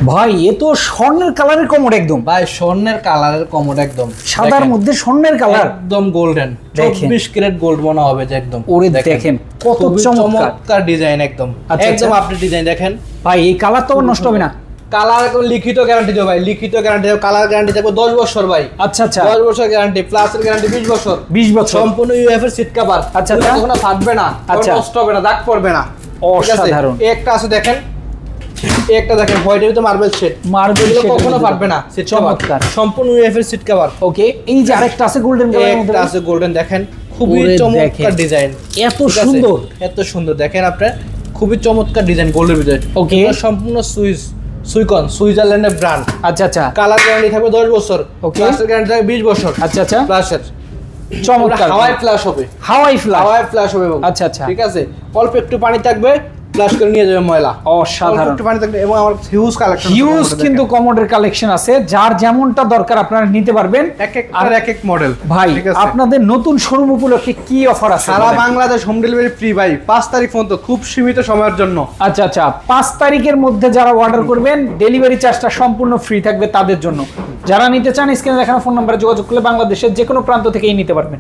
ভাই এ তো স্বর্ণের কালারের কমোড একদম, ভাই স্বর্ণের কালারের কমোড একদম সাদার মধ্যে স্বর্ণের কালার, একদম গোল্ডেন, দেখেন 24 ক্যারেট গোল্ড মনে হবে যে একদম। ওরে দেখেন কত খুবই চমৎকার ডিজাইন একদম, আচ্ছা, একদম আচ্ছা। আপডেট ডিজাইন দেখেন ভাই এই কালার তো নষ্ট হবে না? কালার একদম লিখিত গ্যারান্টি দেবো ভাই, লিখিত গ্যারান্টি দেবো, কালার গ্যারান্টি দেবো 10 বছর ভাই। আচ্ছা আচ্ছা 10 বছর গ্যারান্টি, প্লাসের গ্যারান্টি 20 বছর, 20 বছর সম্পূর্ণ ইউএফ এর সিট কভার। আচ্ছা, আচ্ছা। কখনো ফাটবে না, আচ্ছা। নষ্ট হবে না, দাগ পড়বে না, ঠিক আছে? অসাধারণ। এই একটা আছে দেখেন, এই একটা দেখেন হোয়াইটের ভিতরে মার্বেল শেড, মার্বেল কখনো ফাটবে না, সিট চমৎকার। সম্পূর্ণ ইউএফ এর সিট কভার। ওকে, এই যে আরেকটা আছে গোল্ডেন কালারের মধ্যে, একটা আছে গোল্ডেন দেখেন, খুবই ওরে চমৎকার দেখেন। ডিজাইন, এত সুন্দর, এত সুন্দর দেখেন আপনি, খুবই চমৎকার ডিজাইন গোল্ডের ভিতরে। ওকে। এগুলো সম্পূর্ণ সুইকন সুইজারল্যান্ডের ব্র্যান্ড। আচ্ছা আচ্ছা কালার গ্যারান্টি থাকবে 10 বছর, ওকে। প্লাসের গ্যারান্টি থাকবে 20 বছর। আচ্ছা আচ্ছা প্লাসের চমৎকার, হাওয়াই ফ্ল্যাশ হবে, হাওয়াই ফ্ল্যাশ, হাওয়াই ফ্ল্যাশ হবে এবং আচ্ছা, আচ্ছা। ঠিক আছে, অল্প একটু পানি থাকবে, ফ্ল্যাশ করে নিয়ে যাবে ময়লা। অসাধারণ। অল্প একটু পানি থাকবে এবং আমার হিউজ কালেকশন, হিউজ কিন্তু কমোডের কালেকশন আছে, যার যেমনটা দরকার আপনারা নিতে পারবেন। এক এক আর এক এক মডেল ভাই ঠিক আছে। আপনাদের নতুন শোরুম উপলক্ষে কি অফার আছে? সারা বলেন। বাংলাদেশ হোম ডেলিভারি ফ্রি ভাই, 5 তারিখ পর্যন্ত, খুব সীমিত সময়ের জন্য। আচ্ছা আচ্ছা 5 তারিখের মধ্যে যারা অর্ডার করবেন ডেলিভারি চার্জটা সম্পূর্ণ ফ্রি থাকবে তাদের জন্য। যারা নিতে চান স্ক্রিনে দেখানো ফোন নম্বরে যোগাযোগ করলে বাংলাদেশের যে কোনো প্রান্ত থেকেই নিতে পারবেন।